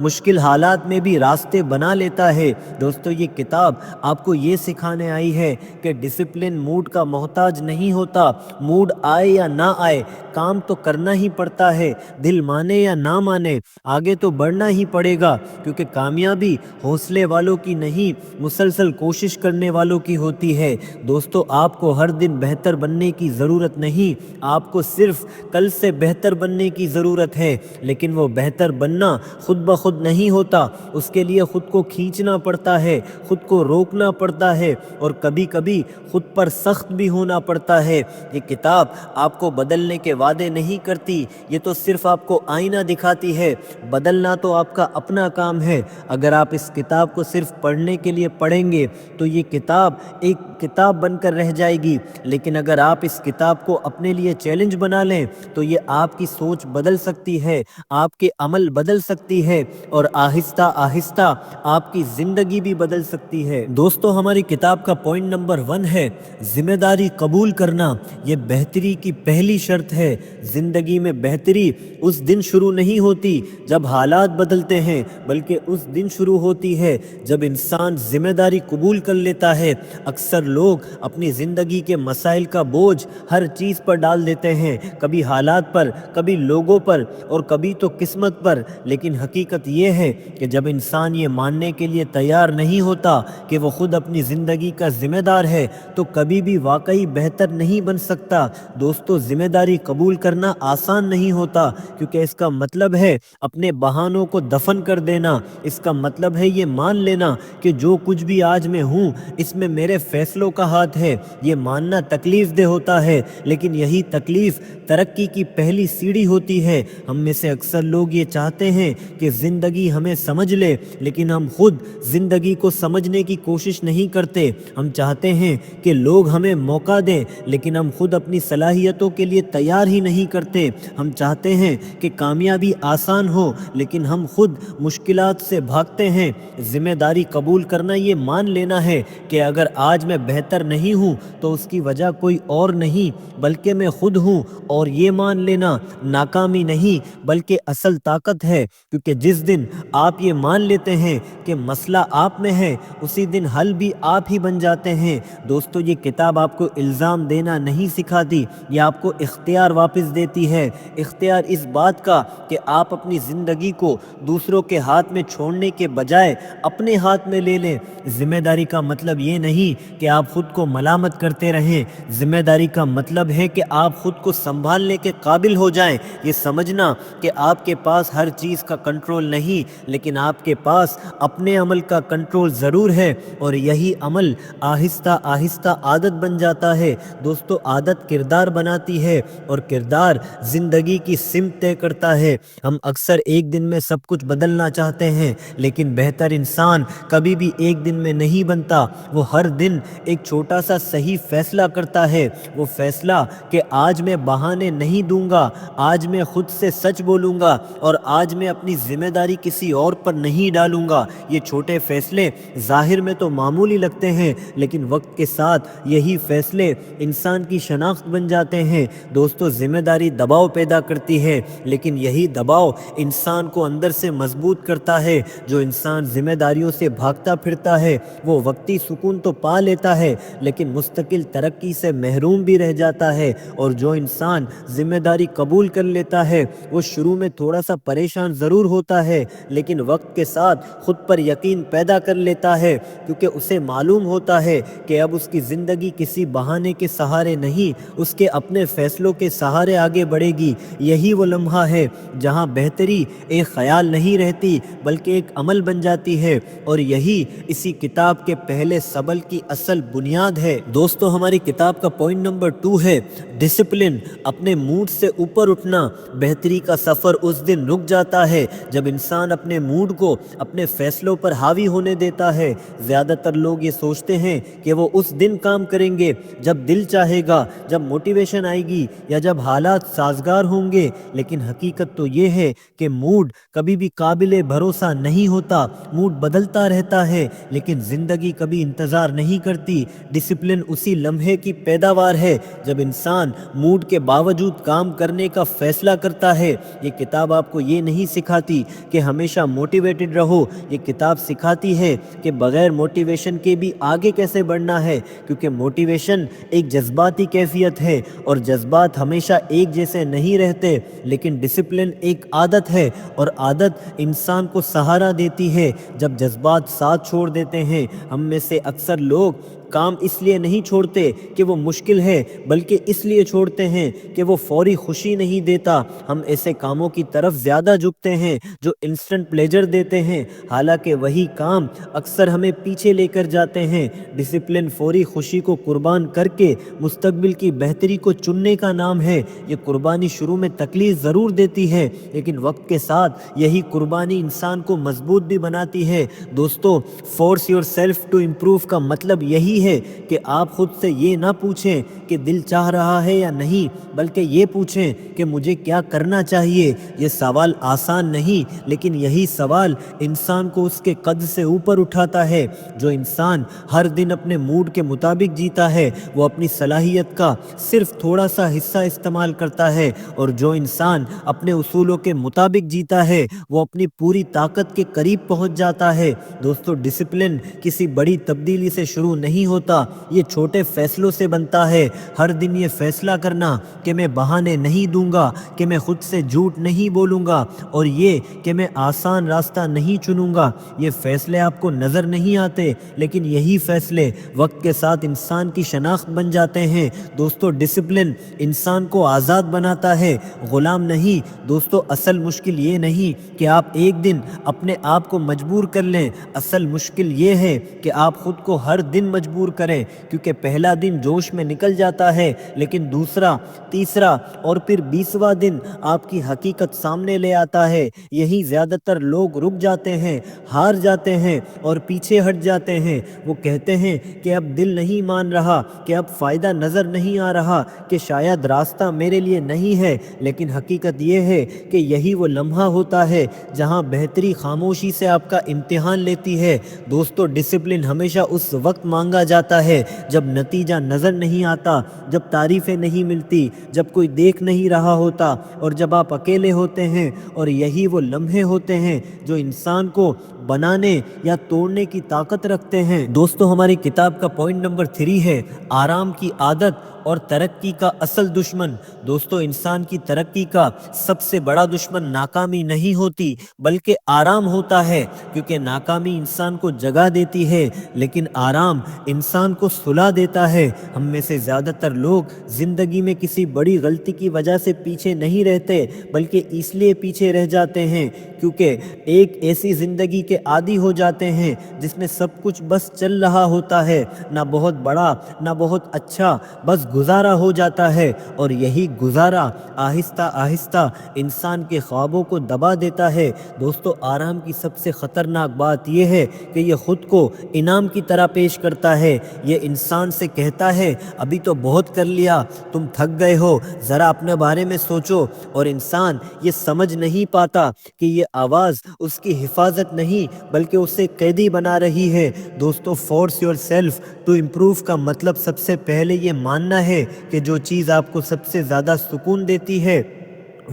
مشکل حالات میں بھی راستے بنا لیتا ہے۔ دوستو یہ کتاب آپ کو یہ سکھانے آئی ہے کہ ڈسپلن موڈ کا محتاج نہیں ہوتا۔ موڈ آئے یا نہ آئے کام تو کرنا ہی پڑتا ہے، دل مانے یا نہ مانے آگے تو بڑھنا ہی پڑے گا، کیونکہ کامیابی حوصلے والوں کی نہیں مسلسل کوشش کرنے والوں کی ہوتی ہے۔ دوستو آپ کو ہر دن بہتر بننے کی ضرورت نہیں، آپ کو صرف کل سے بہتر بننے کی ضرورت ہے، لیکن وہ بہتر بننا خود بخود نہیں ہوتا، اس کے لیے خود کو کھینچنا پڑتا ہے، خود کو روکنا پڑتا ہے اور کبھی کبھی خود پر سخت بھی ہونا پڑتا ہے۔ یہ کتاب آپ کو بدلنے کے وعدے نہیں کرتی، یہ تو صرف آپ کو آئینہ دکھاتی ہے، بدلنا تو آپ کا اپنا کام ہے۔ اگر آپ اس کتاب کو صرف پڑھنے کے لیے پڑھیں گے تو یہ کتاب ایک کتاب بن کر رہ جائے گی، لیکن اگر آپ اس کتاب کو اپنے لیے چیلنج بنا لیں تو یہ آپ کی سوچ بدل سکتی ہے، آپ کے عمل بدل سکتی ہے اور آہستہ آہستہ آپ کی زندگی بھی بدل سکتی ہے۔ دوستو ہماری کتاب کا پوائنٹ نمبر 1 ہے ذمہ داری قبول کرنا، یہ بہتری کی پہلی شرط ہے۔ زندگی میں بہتری اس دن شروع نہیں ہوتی جب حالات بدلتے ہیں، بلکہ اس دن شروع ہوتی ہے جب انسان ذمہ داری قبول کر لیتا ہے۔ اکثر لوگ اپنی زندگی کے مسائل کا بوجھ ہر چیز پر ڈال دیتے ہیں، کبھی حالات پر، کبھی لوگوں پر اور کبھی تو قسمت پر، لیکن حقیقت یہ ہے کہ جب انسان یہ ماننے کے لیے تیار نہیں ہوتا کہ وہ خود اپنی زندگی کا ذمہ دار ہے تو کبھی بھی واقعی بہتر نہیں بن سکتا۔ دوستو ذمہ داری قبول کرنا آسان نہیں ہوتا، کیونکہ اس کا مطلب ہے اپنے بہانوں کو دفن کر دینا، اس کا مطلب ہے یہ مان لینا کہ جو کچھ بھی آج میں ہوں اس میں میرے فیصلوں کا ہاتھ ہے۔ یہ ماننا تکلیف دہ ہوتا ہے، لیکن یہی تکلیف ترقی کی پہلی سیڑھی ہوتی ہے۔ ہم میں سے اکثر لوگ یہ چاہتے ہیں کہ زندگی ہمیں سمجھ لے، لیکن ہم خود زندگی کو سمجھنے کی کوشش نہیں کرتے۔ ہم چاہتے ہیں کہ لوگ ہمیں موقع دیں، لیکن ہم خود اپنی صلاحیتوں کے لیے تیار ہی نہیں کرتے۔ ہم چاہتے ہیں کہ کامیابی آسان ہو، لیکن ہم خود مشکلات سے بھاگتے ہیں۔ ذمہ داری قبول کرنا یہ مان لینا ہے کہ اگر آج میں بہتر نہیں ہوں تو اس کی وجہ کوئی اور نہیں بلکہ میں خود ہوں، اور یہ مان لینا ناکامی نہیں بلکہ اصل طاقت ہے، کیونکہ جس دن آپ یہ مان لیتے ہیں کہ مسئلہ آپ میں ہے اسی دن حل بھی آپ ہی بن جاتے ہیں۔ دوستو یہ کتاب آپ کو الزام دینا نہیں سکھاتی، یہ آپ کو اختیار واپس دیتی ہے، اختیار اس بات کا کہ آپ اپنی زندگی کو دوسروں کے ہاتھ میں چھوڑنے کے بجائے اپنے ہاتھ میں لے لیں۔ ذمہ داری کا مطلب یہ نہیں کہ آپ خود کو ملامت کرتے رہیں، ذمہ داری کا مطلب ہے کہ آپ خود کو سنبھالنے کے قابل ہو جائیں۔ یہ سمجھنا کہ آپ کے پاس ہر چیز کا کنٹرول نہیں، لیکن آپ کے پاس اپنے عمل کا کنٹرول ضرور ہے، اور یہی عمل آہستہ آہستہ عادت بن جاتا ہے۔ دوستو عادت کردار بناتی ہے اور کردار زندگی کی سمت طے کرتا ہے۔ ہم اکثر ایک دن میں سب کچھ بدلنا چاہتے ہیں، لیکن بہتر انسان کبھی بھی ایک دن میں نہیں بنتا، وہ ہر دن ایک چھوٹا سا صحیح فیصلہ کرتا ہے۔ وہ فیصلہ کہ آج میں بہانے نہیں دوں گا، آج میں خود سے سچ بولوں گا، اور آج میں اپنی ذمہ داری کسی اور پر نہیں ڈالوں گا۔ یہ چھوٹے فیصلے ظاہر میں تو معمولی لگتے ہیں، لیکن وقت کے ساتھ یہی فیصلے انسان کی شناخت بن جاتے ہیں۔ دوستو ذمہ داری دباؤ پیدا کرتی ہے، لیکن یہی دباؤ انسان کو اندر سے مضبوط کرتا ہے۔ جو انسان ذمہ داریوں سے بھاگتا پھرتا ہے وہ وقتی سکون تو پا لیتا ہے، لیکن مستقل ترقی سے محروم بھی رہ جاتا ہے، اور جو انسان ذمہ داری قبول کر لیتا ہے وہ شروع میں تھوڑا سا پریشان ضرور ہوتا ہے، لیکن وقت کے ساتھ خود پر یقین پیدا کر لیتا ہے، کیونکہ اسے معلوم ہوتا ہے کہ اب اس کی زندگی کسی بہانے کے سہارے نہیں، اس کے اپنے فیصلوں کے سہارے آگے بڑھے گی۔ یہی وہ لمحہ ہے جہاں بہتری ایک خیال نہیں رہتی بلکہ ایک عمل بن جاتی ہے، اور یہی اسی کتاب کے پہلے سبق کی اصل بنیاد ہے۔ دوستو ہماری کتاب کا پوائنٹ نمبر 2 ہے ڈسپلن، اپنے موڈ سے اوپر اٹھنا۔ بہتری کا سفر اس دن رک جاتا ہے جب انسان اپنے موڈ کو اپنے فیصلوں پر حاوی ہونے دیتا ہے۔ زیادہ تر لوگ یہ سوچتے ہیں کہ وہ اس دن کام کریں گے جب دل چاہے گا، جب موٹیویشن آئے گی یا جب حالات سازگار ہوں گے، لیکن حقیقت تو یہ ہے کہ موڈ کبھی بھی قابل بھروسہ نہیں ہوتا۔ موڈ بدلتا رہتا ہے، لیکن زندگی کبھی انتظار نہیں کرتی۔ ڈسپلن اسی لمحے کی پیداوار ہے جب انسان موڈ کے باوجود کام کرنے کا فیصلہ کرتا ہے۔ یہ کتاب آپ کو یہ نہیں سکھاتی کہ ہمیشہ موٹیویٹڈ رہو، یہ کتاب سکھاتی ہے کہ بغیر موٹیویشن کے بھی آگے کیسے بڑھنا ہے، کیونکہ موٹیویشن ایک جذباتی کیفیت ہے اور جذبات ہمیشہ ایک جیسے نہیں رہتے، لیکن ڈسپلن ایک عادت ہے اور عادت انسان کو سہارا دیتی ہے جب جذبات ساتھ چھوڑ دیتے ہیں۔ ہم میں سے اکثر لوگ کام اس لیے نہیں چھوڑتے کہ وہ مشکل ہے، بلکہ اس لیے چھوڑتے ہیں کہ وہ فوری خوشی نہیں دیتا۔ ہم ایسے کاموں کی طرف زیادہ جھکتے ہیں جو انسٹنٹ پلیجر دیتے ہیں، حالانکہ وہی کام اکثر ہمیں پیچھے لے کر جاتے ہیں۔ ڈسپلن فوری خوشی کو قربان کر کے مستقبل کی بہتری کو چننے کا نام ہے۔ یہ قربانی شروع میں تکلیف ضرور دیتی ہے، لیکن وقت کے ساتھ یہی قربانی انسان کو مضبوط بھی بناتی ہے۔ دوستو، force yourself to improve کا مطلب یہی ہے کہ آپ خود سے یہ نہ پوچھیں کہ دل چاہ رہا ہے یا نہیں، بلکہ یہ پوچھیں کہ مجھے کیا کرنا چاہیے۔ یہ سوال آسان نہیں، لیکن یہی سوال انسان کو اس کے قد سے اوپر اٹھاتا ہے۔ جو انسان ہر دن اپنے موڈ کے مطابق جیتا ہے وہ اپنی صلاحیت کا صرف تھوڑا سا حصہ استعمال کرتا ہے، اور جو انسان اپنے اصولوں کے مطابق جیتا ہے وہ اپنی پوری طاقت کے قریب پہنچ جاتا ہے۔ دوستو، ڈسپلن کسی بڑی تبدیلی سے شروع نہیں ہوتا، یہ چھوٹے فیصلوں سے بنتا ہے۔ ہر دن یہ فیصلہ کرنا کہ میں بہانے نہیں دوں گا، کہ میں خود سے جھوٹ نہیں بولوں گا، اور یہ کہ میں آسان راستہ نہیں چنوں گا۔ یہ فیصلے آپ کو نظر نہیں آتے، لیکن یہی فیصلے وقت کے ساتھ انسان کی شناخت بن جاتے ہیں۔ دوستو، ڈسپلن انسان کو آزاد بناتا ہے، غلام نہیں۔ دوستو، اصل مشکل یہ نہیں کہ آپ ایک دن اپنے آپ کو مجبور کر لیں، اصل مشکل یہ ہے کہ آپ خود کو ہر دن مجبور کریں، کیونکہ پہلا دن جوش میں نکل جاتا ہے، لیکن دوسرا، تیسرا اور پھر 20واں دن آپ کی حقیقت سامنے لے آتا ہے۔ یہی زیادہ تر لوگ رک جاتے ہیں، ہار جاتے ہیں اور پیچھے ہٹ جاتے ہیں۔ وہ کہتے ہیں کہ اب دل نہیں مان رہا، کہ اب فائدہ نظر نہیں آ رہا، کہ شاید راستہ میرے لیے نہیں ہے، لیکن حقیقت یہ ہے کہ یہی وہ لمحہ ہوتا ہے جہاں بہتری خاموشی سے آپ کا امتحان لیتی ہے۔ دوستو، ڈسپلن ہمیشہ اس وقت مانگا جاتا ہے جب نتیجہ نظر نہیں آتا، جب تعریفیں نہیں ملتی، جب کوئی دیکھ نہیں رہا ہوتا، اور جب آپ اکیلے ہوتے ہیں، اور یہی وہ لمحے ہوتے ہیں جو انسان کو بنانے یا توڑنے کی طاقت رکھتے ہیں۔ دوستو، ہماری کتاب کا پوائنٹ نمبر 3 ہے آرام کی عادت اور ترقی کا اصل دشمن۔ دوستو، انسان کی ترقی کا سب سے بڑا دشمن ناکامی نہیں ہوتی بلکہ آرام ہوتا ہے، کیونکہ ناکامی انسان کو جگہ دیتی ہے، لیکن آرام انسان کو سلا دیتا ہے۔ ہم میں سے زیادہ تر لوگ زندگی میں کسی بڑی غلطی کی وجہ سے پیچھے نہیں رہتے، بلکہ اس لیے پیچھے رہ جاتے ہیں کیونکہ ایک ایسی زندگی کے عادی ہو جاتے ہیں جس میں سب کچھ بس چل رہا ہوتا ہے، نہ بہت بڑا نہ بہت اچھا، بس گزارا ہو جاتا ہے، اور یہی گزارا آہستہ آہستہ انسان کے خوابوں کو دبا دیتا ہے۔ دوستو، آرام کی سب سے خطرناک بات یہ ہے کہ یہ خود کو انعام کی طرح پیش کرتا ہے۔ یہ انسان سے کہتا ہے ابھی تو بہت کر لیا، تم تھک گئے ہو، ذرا اپنے بارے میں سوچو، اور انسان یہ سمجھ نہیں پاتا کہ یہ آواز اس کی حفاظت نہیں بلکہ اسے قیدی بنا رہی ہے۔ دوستو، force yourself to improve کا مطلب سب سے پہلے یہ ماننا ہے کہ جو چیز آپ کو سب سے زیادہ سکون دیتی ہے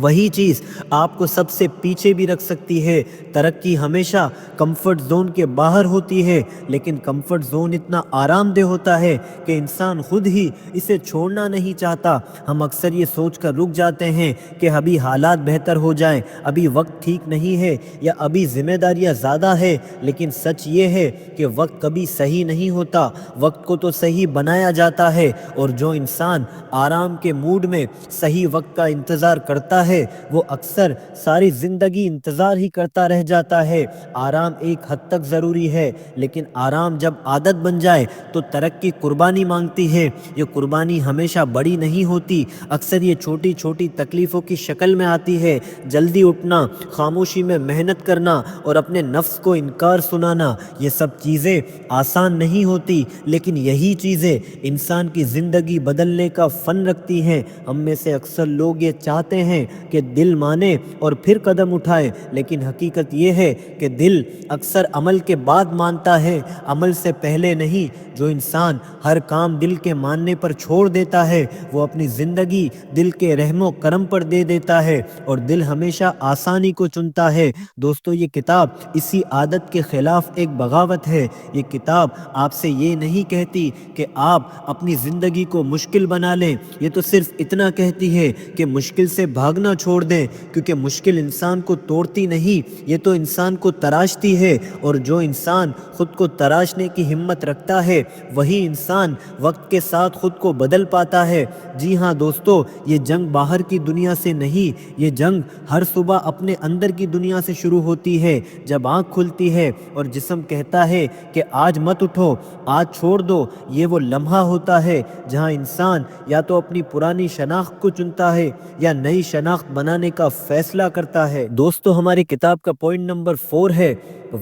وہی چیز آپ کو سب سے پیچھے بھی رکھ سکتی ہے۔ ترقی ہمیشہ کمفرٹ زون کے باہر ہوتی ہے، لیکن کمفرٹ زون اتنا آرام دہ ہوتا ہے کہ انسان خود ہی اسے چھوڑنا نہیں چاہتا۔ ہم اکثر یہ سوچ کر رک جاتے ہیں کہ ابھی حالات بہتر ہو جائیں، ابھی وقت ٹھیک نہیں ہے، یا ابھی ذمہ داریاں زیادہ ہے، لیکن سچ یہ ہے کہ وقت کبھی صحیح نہیں ہوتا، وقت کو تو صحیح بنایا جاتا ہے، اور جو انسان آرام کے موڈ میں صحیح وقت کا انتظار کرتا ہے وہ اکثر ساری زندگی انتظار ہی کرتا رہ جاتا ہے۔ آرام ایک حد تک ضروری ہے، لیکن آرام جب عادت بن جائے تو ترقی قربانی مانگتی ہے۔ یہ قربانی ہمیشہ بڑی نہیں ہوتی، اکثر یہ چھوٹی چھوٹی تکلیفوں کی شکل میں آتی ہے۔ جلدی اٹھنا، خاموشی میں محنت کرنا اور اپنے نفس کو انکار سنانا، یہ سب چیزیں آسان نہیں ہوتی، لیکن یہی چیزیں انسان کی زندگی بدلنے کا فن رکھتی ہیں۔ ہم میں سے اکثر لوگ یہ چاہتے ہیں کہ دل مانے اور پھر قدم اٹھائے، لیکن حقیقت یہ ہے کہ دل اکثر عمل کے بعد مانتا ہے، عمل سے پہلے نہیں۔ جو انسان ہر کام دل کے ماننے پر چھوڑ دیتا ہے وہ اپنی زندگی دل کے رحم و کرم پر دے دیتا ہے، اور دل ہمیشہ آسانی کو چنتا ہے۔ دوستو یہ کتاب اسی عادت کے خلاف ایک بغاوت ہے۔ یہ کتاب آپ سے یہ نہیں کہتی کہ آپ اپنی زندگی کو مشکل بنا لیں، یہ تو صرف اتنا کہتی ہے کہ مشکل سے بھاگنا چھوڑ دیں، کیونکہ مشکل انسان کو توڑتی نہیں، یہ تو انسان کو تراشتی ہے، اور جو انسان خود کو تراشنے کی ہمت رکھتا ہے وہی انسان وقت کے ساتھ خود کو بدل پاتا ہے۔ جی ہاں دوستو، یہ جنگ باہر کی دنیا سے نہیں، یہ جنگ ہر صبح اپنے اندر کی دنیا سے شروع ہوتی ہے۔ جب آنکھ کھلتی ہے اور جسم کہتا ہے کہ آج مت اٹھو، آج چھوڑ دو، یہ وہ لمحہ ہوتا ہے جہاں انسان یا تو اپنی پرانی شناخت کو چنتا ہے یا نئی شناخت بنانے کا فیصلہ کرتا ہے۔ دوستو ہماری کتاب کا پوائنٹ نمبر 4 ہے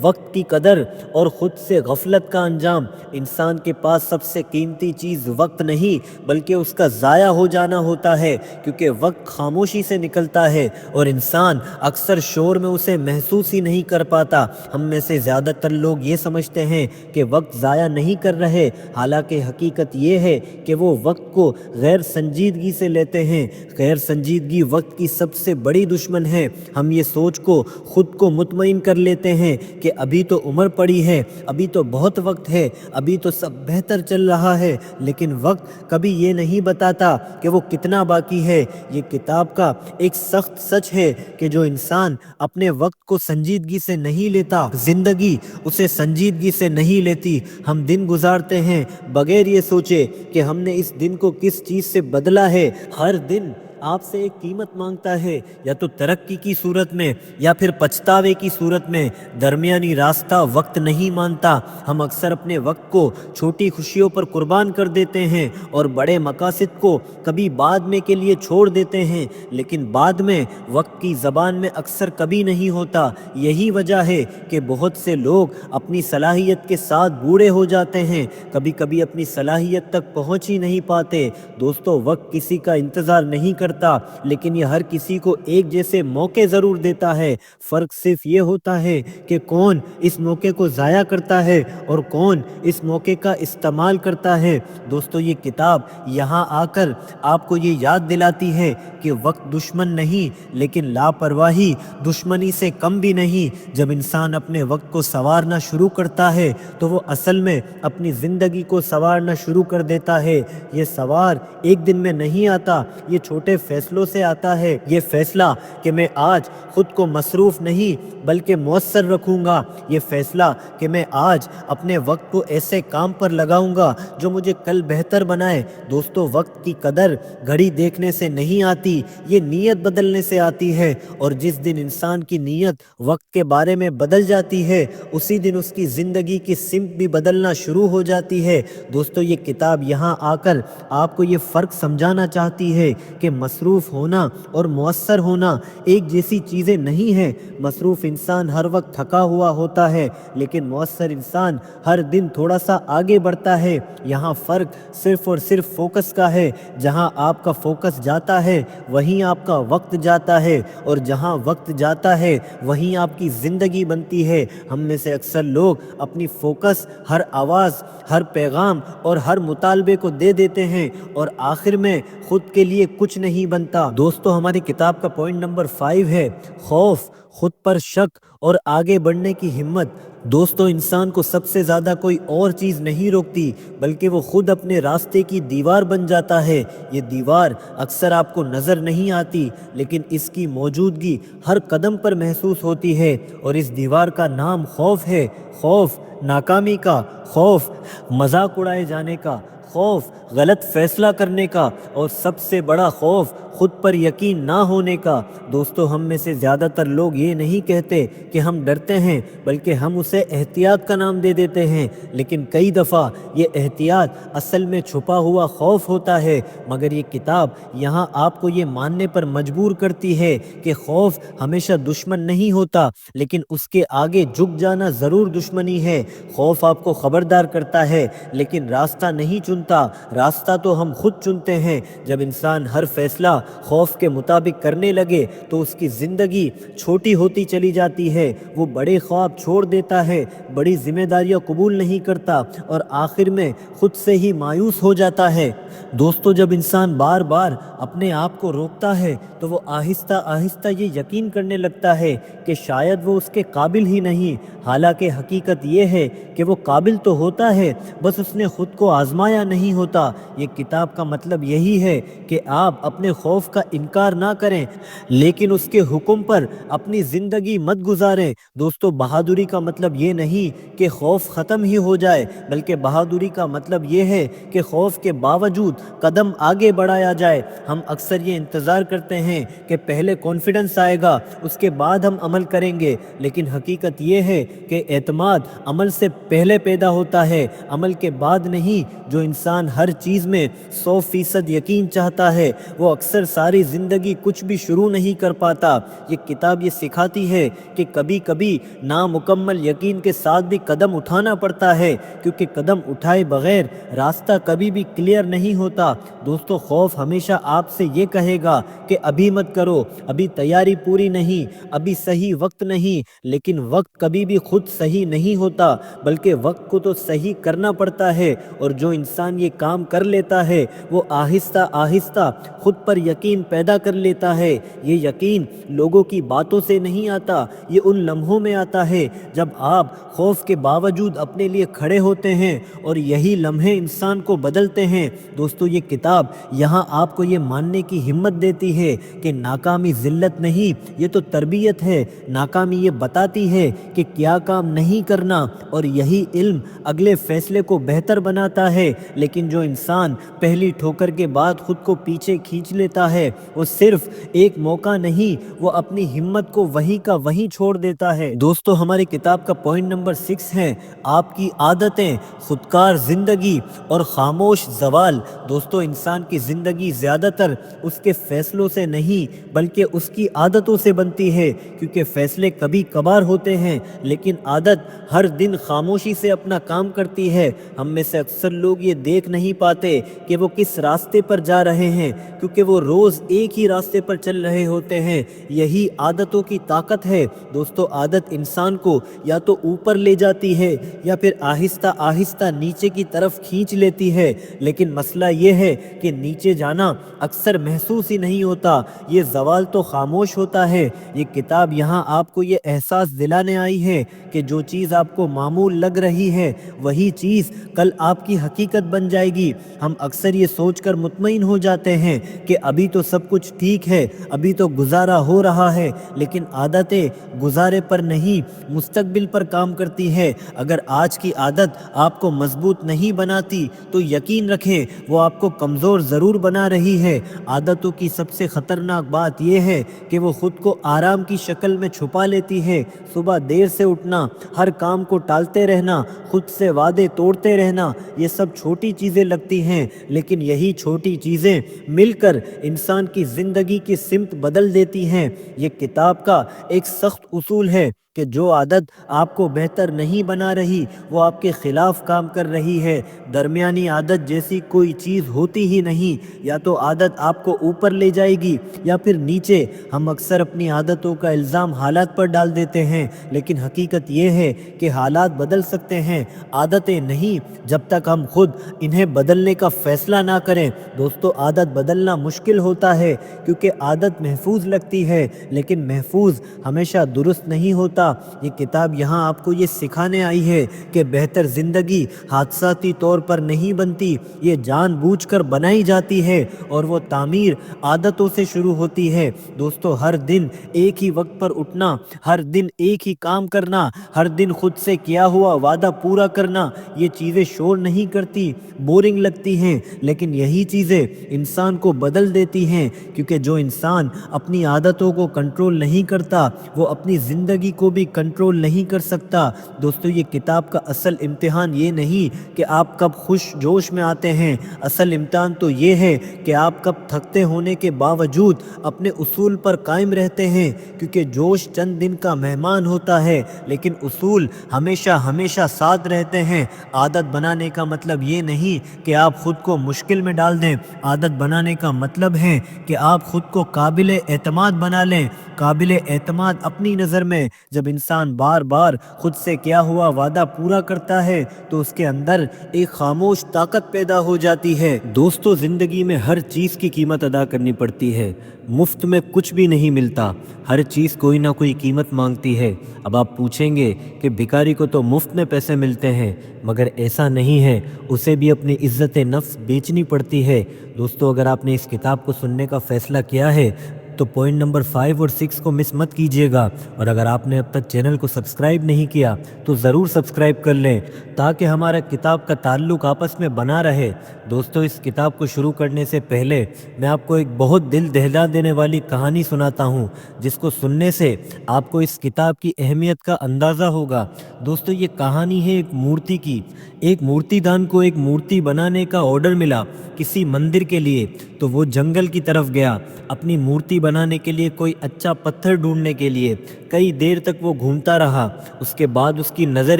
وقت کی قدر اور خود سے غفلت کا انجام۔ انسان کے پاس سب سے قیمتی چیز وقت نہیں بلکہ اس کا ضائع ہو جانا ہوتا ہے، کیونکہ وقت خاموشی سے نکلتا ہے اور انسان اکثر شور میں اسے محسوس ہی نہیں کر پاتا۔ ہم میں سے زیادہ تر لوگ یہ سمجھتے ہیں کہ وقت ضائع نہیں کر رہے، حالانکہ حقیقت یہ ہے کہ وہ وقت کو غیر سنجیدگی سے لیتے ہیں۔ غیر سنجیدگی وقت کی سب سے بڑی دشمن ہے۔ ہم یہ سوچ کو خود کو مطمئن کر لیتے ہیں کہ ابھی تو عمر پڑی ہے، ابھی تو بہت وقت ہے، ابھی تو سب بہتر چل رہا ہے، لیکن وقت کبھی یہ نہیں بتاتا کہ وہ کتنا باقی ہے۔ یہ کتاب کا ایک سخت سچ ہے کہ جو انسان اپنے وقت کو سنجیدگی سے نہیں لیتا، زندگی اسے سنجیدگی سے نہیں لیتی۔ ہم دن گزارتے ہیں بغیر یہ سوچے کہ ہم نے اس دن کو کس چیز سے بدلا ہے۔ ہر دن آپ سے ایک قیمت مانگتا ہے، یا تو ترقی کی صورت میں یا پھر پچھتاوے کی صورت میں۔ درمیانی راستہ وقت نہیں مانتا۔ ہم اکثر اپنے وقت کو چھوٹی خوشیوں پر قربان کر دیتے ہیں اور بڑے مقاصد کو کبھی بعد میں کے لیے چھوڑ دیتے ہیں، لیکن بعد میں وقت کی زبان میں اکثر کبھی نہیں ہوتا۔ یہی وجہ ہے کہ بہت سے لوگ اپنی صلاحیت کے ساتھ بوڑھے ہو جاتے ہیں، کبھی کبھی اپنی صلاحیت تک پہنچ ہی نہیں پاتے۔ دوستو وقت کسی کا انتظار نہیں کرتا، لیکن یہ ہر کسی کو ایک جیسے موقع ضرور دیتا ہے۔ فرق صرف یہ ہوتا ہے کہ کون اس موقع کو ضائع کرتا ہے اور کون اس موقع کا استعمال کرتا ہے۔ دوستو یہ کتاب یہاں آ کر آپ کو یہ یاد دلاتی ہے کہ وقت دشمن نہیں، لیکن لاپرواہی دشمنی سے کم بھی نہیں۔ جب انسان اپنے وقت کو سنوارنا شروع کرتا ہے تو وہ اصل میں اپنی زندگی کو سنوارنا شروع کر دیتا ہے۔ یہ سوار ایک دن میں نہیں آتا، یہ چھوٹے فیصلوں سے آتا ہے۔ یہ فیصلہ کہ میں آج خود کو مصروف نہیں بلکہ مؤثر رکھوں گا، یہ فیصلہ کہ میں آج اپنے وقت کو ایسے کام پر لگاؤں گا جو مجھے کل بہتر بنائے۔ دوستو وقت کی قدر گھڑی دیکھنے سے نہیں آتی، یہ نیت بدلنے سے آتی ہے، اور جس دن انسان کی نیت وقت کے بارے میں بدل جاتی ہے اسی دن اس کی زندگی کی سمت بھی بدلنا شروع ہو جاتی ہے۔ دوستو یہ کتاب یہاں آ کر آپ کو یہ فرق سمجھانا چاہتی ہے کہ مصروف ہونا اور مؤثر ہونا ایک جیسی چیزیں نہیں ہیں۔ مصروف انسان ہر وقت تھکا ہوا ہوتا ہے، لیکن مؤثر انسان ہر دن تھوڑا سا آگے بڑھتا ہے۔ یہاں فرق صرف اور صرف فوکس کا ہے۔ جہاں آپ کا فوکس جاتا ہے وہیں آپ کا وقت جاتا ہے، اور جہاں وقت جاتا ہے وہیں آپ کی زندگی بنتی ہے۔ ہم میں سے اکثر لوگ اپنی فوکس ہر آواز، ہر پیغام اور ہر مطالبے کو دے دیتے ہیں، اور آخر میں خود کے لیے کچھ نہیں بنتا۔ دوستو ہماری کتاب کا پوائنٹ نمبر 5 ہے خوف، خود پر شک اور آگے بڑھنے کی ہمت۔ دوستو انسان کو سب سے زیادہ کوئی اور چیز نہیں روکتی بلکہ وہ خود اپنے راستے کی دیوار بن جاتا ہے۔ یہ دیوار اکثر آپ کو نظر نہیں آتی، لیکن اس کی موجودگی ہر قدم پر محسوس ہوتی ہے، اور اس دیوار کا نام خوف ہے۔ خوف ناکامی کا، خوف مذاق اڑائے جانے کا، خوف غلط فیصلہ کرنے کا، اور سب سے بڑا خوف خود پر یقین نہ ہونے کا۔ دوستو ہم میں سے زیادہ تر لوگ یہ نہیں کہتے کہ ہم ڈرتے ہیں بلکہ ہم اسے احتیاط کا نام دے دیتے ہیں، لیکن کئی دفعہ یہ احتیاط اصل میں چھپا ہوا خوف ہوتا ہے۔ مگر یہ کتاب یہاں آپ کو یہ ماننے پر مجبور کرتی ہے کہ خوف ہمیشہ دشمن نہیں ہوتا، لیکن اس کے آگے جھک جانا ضرور دشمنی ہے۔ خوف آپ کو خبردار کرتا ہے لیکن راستہ نہیں چنتا، راستہ تو ہم خود چنتے ہیں۔ جب انسان ہر فیصلہ خوف کے مطابق کرنے لگے تو اس کی زندگی چھوٹی ہوتی چلی جاتی ہے، وہ بڑے خواب چھوڑ دیتا ہے، بڑی ذمہ داریاں قبول نہیں کرتا اور آخر میں خود سے ہی مایوس ہو جاتا ہے۔ دوستو، جب انسان بار بار اپنے آپ کو روکتا ہے تو وہ آہستہ آہستہ یہ یقین کرنے لگتا ہے کہ شاید وہ اس کے قابل ہی نہیں، حالانکہ حقیقت یہ ہے کہ وہ قابل تو ہوتا ہے، بس اس نے خود کو آزمایا نہیں ہوتا۔ یہ کتاب کا مطلب یہی ہے کہ آپ اپنے خوف کا انکار نہ کریں، لیکن اس کے حکم پر اپنی زندگی مت گزاریں۔ دوستو، بہادری کا مطلب یہ نہیں کہ خوف ختم ہی ہو جائے، بلکہ بہادری کا مطلب یہ ہے کہ خوف کے باوجود قدم آگے بڑھایا جائے۔ ہم اکثر یہ انتظار کرتے ہیں کہ پہلے کانفیڈنس آئے گا، اس کے بعد ہم عمل کریں گے، لیکن حقیقت یہ ہے کہ اعتماد عمل سے پہلے پیدا ہوتا ہے، عمل کے بعد نہیں۔ جو انسان ہر چیز میں 100% یقین چاہتا ہے وہ اکثر ساری زندگی کچھ بھی شروع نہیں کر پاتا۔ یہ کتاب یہ سکھاتی ہے کہ کبھی کبھی نامکمل یقین کے ساتھ بھی قدم اٹھانا پڑتا ہے، کیونکہ قدم اٹھائے بغیر راستہ کبھی بھی کلیئر نہیں ہوتا۔ دوستو، خوف ہمیشہ آپ سے یہ کہے گا کہ ابھی مت کرو، ابھی تیاری پوری نہیں، ابھی صحیح وقت نہیں، لیکن وقت کبھی بھی خود صحیح نہیں ہوتا، بلکہ وقت کو تو صحیح کرنا پڑتا ہے، اور جو انسان یہ کام کر لیتا ہے وہ آہستہ آہستہ خود پر یقین پیدا کر لیتا ہے۔ یہ یقین لوگوں کی باتوں سے نہیں آتا، یہ ان لمحوں میں آتا ہے جب آپ خوف کے باوجود اپنے لیے کھڑے ہوتے ہیں، اور یہی لمحے انسان کو بدلتے ہیں۔ دوستو، یہ کتاب یہاں آپ کو یہ ماننے کی ہمت دیتی ہے کہ ناکامی ذلت نہیں، یہ تو تربیت ہے۔ ناکامی یہ بتاتی ہے کہ کیا کام نہیں کرنا، اور یہی علم اگلے فیصلے کو بہتر بناتا ہے۔ لیکن جو انسان پہلی ٹھوکر کے بعد خود کو پیچھے کھینچ لیتا ہے وہ صرف ایک موقع نہیں، وہ اپنی ہمت کو وہیں کا وہیں چھوڑ دیتا ہے۔ دوستو، ہماری کتاب کا پوائنٹ نمبر 6 ہے آپ کی عادتیں، خودکار زندگی اور خاموش زوال۔ دوستو، انسان کی زندگی زیادہ تر اس کے فیصلوں سے نہیں بلکہ اس کی عادتوں سے بنتی ہے، کیونکہ فیصلے کبھی کبھار ہوتے ہیں لیکن عادت ہر دن خاموشی سے اپنا کام کرتی ہے۔ ہم میں سے اکثر لوگ یہ دیکھ نہیں پاتے کہ وہ کس راستے پر جا رہے ہیں، کیونکہ وہ روز ایک ہی راستے پر چل رہے ہوتے ہیں۔ یہی عادتوں کی طاقت ہے۔ دوستو، عادت انسان کو یا تو اوپر لے جاتی ہے یا پھر آہستہ آہستہ نیچے کی طرف کھینچ لیتی ہے، لیکن مسئلہ یہ ہے کہ نیچے جانا اکثر محسوس ہی نہیں ہوتا، یہ زوال تو خاموش ہوتا ہے۔ یہ کتاب یہاں آپ کو یہ احساس دلانے آئی ہے کہ جو چیز آپ کو معمول لگ رہی ہے وہی چیز کل آپ کی حقیقت بن جائے گی۔ ہم اکثر یہ سوچ کر مطمئن ہو جاتے ہیں کہ ابھی تو سب کچھ ٹھیک ہے، ابھی تو گزارا ہو رہا ہے، لیکن عادتیں گزارے پر نہیں، مستقبل پر کام کرتی ہے۔ اگر آج کی عادت آپ کو مضبوط نہیں بناتی تو یقین رکھیں وہ آپ کو کمزور ضرور بنا رہی ہے۔ عادتوں کی سب سے خطرناک بات یہ ہے کہ وہ خود کو آرام کی شکل میں چھپا لیتی ہے۔ صبح دیر سے اٹھنا، ہر کام کو ٹالتے رہنا، خود سے وعدے توڑتے رہنا، یہ سب چھوٹی چیزیں لگتی ہیں، لیکن یہی چھوٹی چیزیں مل کر انسان کی زندگی کی سمت بدل دیتی ہیں۔ یہ کتاب کا ایک سخت اصول ہے کہ جو عادت آپ کو بہتر نہیں بنا رہی وہ آپ کے خلاف کام کر رہی ہے۔ درمیانی عادت جیسی کوئی چیز ہوتی ہی نہیں، یا تو عادت آپ کو اوپر لے جائے گی یا پھر نیچے۔ ہم اکثر اپنی عادتوں کا الزام حالات پر ڈال دیتے ہیں، لیکن حقیقت یہ ہے کہ حالات بدل سکتے ہیں، عادتیں نہیں، جب تک ہم خود انہیں بدلنے کا فیصلہ نہ کریں۔ دوستو، عادت بدلنا مشکل ہوتا ہے کیونکہ عادت محفوظ لگتی ہے، لیکن محفوظ ہمیشہ درست نہیں ہوتا۔ یہ کتاب یہاں آپ کو یہ سکھانے آئی ہے کہ بہتر زندگی حادثاتی طور پر نہیں بنتی، یہ جان بوجھ کر بنائی جاتی ہے، اور وہ تعمیر عادتوں سے شروع ہوتی ہے۔ دوستو، ہر دن ایک ہی وقت پر اٹھنا، ہر دن ایک ہی کام کرنا، ہر دن خود سے کیا ہوا وعدہ پورا کرنا، یہ چیزیں شور نہیں کرتی، بورنگ لگتی ہیں، لیکن یہی چیزیں انسان کو بدل دیتی ہیں، کیونکہ جو انسان اپنی عادتوں کو کنٹرول نہیں کرتا وہ اپنی زندگی کو بھی کنٹرول نہیں کر سکتا۔ دوستو یہ کتاب کا اصل امتحان یہ نہیں کہ آپ کب خوش جوش میں آتے ہیں، اصل امتحان تو یہ ہے کہ آپ کب تھکتے ہونے کے باوجود اپنے اصول پر قائم رہتے ہیں، کیونکہ جوش چند دن کا مہمان ہوتا ہے لیکن اصول ہمیشہ ہمیشہ ساتھ رہتے ہیں۔ عادت بنانے کا مطلب یہ نہیں کہ آپ خود کو مشکل میں ڈال دیں، عادت بنانے کا مطلب ہے کہ آپ خود کو قابل اعتماد بنا لیں۔ قابل اعتماد اپنی نظر میں جب انسان بار بار خود سے کیا ہوا وعدہ پورا کرتا ہے تو اس کے اندر ایک خاموش طاقت پیدا ہو جاتی ہے۔ دوستو زندگی میں ہر چیز کی قیمت ادا کرنی پڑتی ہے، مفت میں کچھ بھی نہیں ملتا، ہر چیز کوئی نہ کوئی قیمت مانگتی ہے۔ اب آپ پوچھیں گے کہ بھکاری کو تو مفت میں پیسے ملتے ہیں، مگر ایسا نہیں ہے، اسے بھی اپنی عزت نفس بیچنی پڑتی ہے۔ دوستو اگر آپ نے اس کتاب کو سننے کا فیصلہ کیا ہے تو پوائنٹ نمبر 5 اور 6 کو مس مت کیجیے گا، اور اگر آپ نے اب تک چینل کو سبسکرائب نہیں کیا تو ضرور سبسکرائب کر لیں تاکہ ہمارا کتاب کا تعلق آپس میں بنا رہے۔ دوستو اس کتاب کو شروع کرنے سے پہلے میں آپ کو ایک بہت دل دہلا دینے والی کہانی سناتا ہوں، جس کو سننے سے آپ کو اس کتاب کی اہمیت کا اندازہ ہوگا۔ دوستو یہ کہانی ہے ایک مورتی کی۔ ایک مورتی دان کو ایک مورتی بنانے کا آرڈر ملا کسی مندر کے لیے، تو وہ جنگل کی طرف گیا اپنی مورتی بنانے کے لیے کوئی اچھا پتھر ڈھونڈنے کے لیے۔ کئی دیر تک وہ گھومتا رہا، اس کے بعد اس کی نظر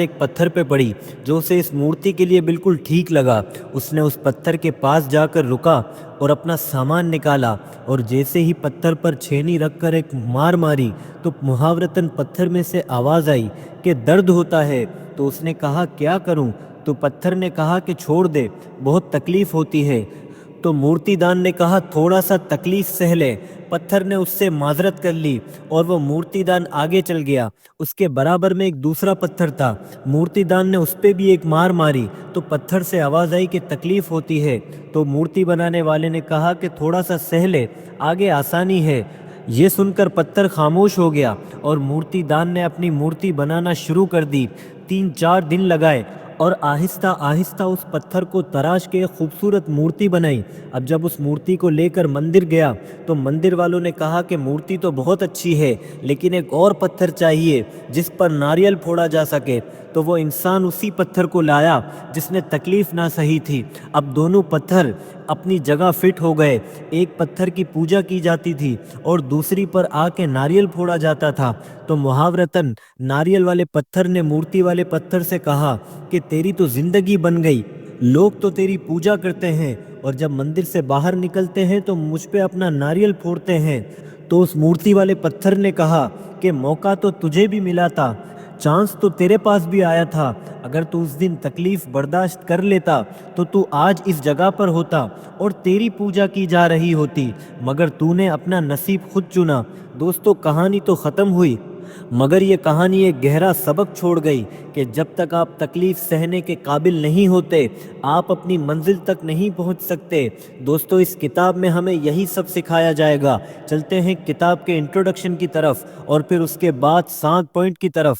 ایک پتھر پہ پڑی جو اسے اس مورتی کے لیے بالکل ٹھیک لگا۔ اس نے اس پتھر کے پاس جا کر رکا اور اپنا سامان نکالا، اور جیسے ہی پتھر پر چھینی رکھ کر ایک مار ماری تو محاورتاً پتھر میں سے آواز آئی کہ درد ہوتا ہے۔ تو اس نے کہا کیا کروں؟ تو پتھر نے کہا کہ چھوڑ دے، بہت تکلیف ہوتی ہے۔ تو مورتی دان نے کہا تھوڑا سا تکلیف سہ لے۔ پتھر نے اس سے معذرت کر لی اور وہ مورتی دان آگے چل گیا۔ اس کے برابر میں ایک دوسرا پتھر تھا، مورتی دان نے اس پہ بھی ایک مار ماری تو پتھر سے آواز آئی کہ تکلیف ہوتی ہے۔ تو مورتی بنانے والے نے کہا کہ تھوڑا سا سہ لے، آگے آسانی ہے۔ یہ سن کر پتھر خاموش ہو گیا اور مورتی دان نے اپنی مورتی بنانا شروع کر دی۔ 3-4 دن لگائے اور آہستہ آہستہ اس پتھر کو تراش کے ایک خوبصورت مورتی بنائی۔ اب جب اس مورتی کو لے کر مندر گیا تو مندر والوں نے کہا کہ مورتی تو بہت اچھی ہے لیکن ایک اور پتھر چاہیے جس پر ناریل پھوڑا جا سکے۔ تو وہ انسان اسی پتھر کو لایا جس نے تکلیف نہ سہی تھی۔ اب دونوں پتھر اپنی جگہ فٹ ہو گئے، ایک پتھر کی پوجا کی جاتی تھی اور دوسری پر آ کے ناریل پھوڑا جاتا تھا۔ تو محاورتاً ناریل والے پتھر نے مورتی والے پتھر سے کہا کہ تیری تو زندگی بن گئی، لوگ تو تیری پوجا کرتے ہیں اور جب مندر سے باہر نکلتے ہیں تو مجھ پہ اپنا ناریل پھوڑتے ہیں۔ تو اس مورتی والے پتھر نے کہا کہ موقع تو تجھے بھی ملا تھا، چانس تو تیرے پاس بھی آیا تھا، اگر تو اس دن تکلیف برداشت کر لیتا تو آج اس جگہ پر ہوتا اور تیری پوجا کی جا رہی ہوتی، مگر تو نے اپنا نصیب خود چنا۔ دوستو کہانی تو ختم ہوئی، مگر یہ کہانی ایک گہرا سبق چھوڑ گئی کہ جب تک آپ تکلیف سہنے کے قابل نہیں ہوتے آپ اپنی منزل تک نہیں پہنچ سکتے۔ دوستو اس کتاب میں ہمیں یہی سب سکھایا جائے گا۔ چلتے ہیں کتاب کے انٹروڈکشن کی طرف اور پھر اس کے بعد 7 پوائنٹ کی طرف۔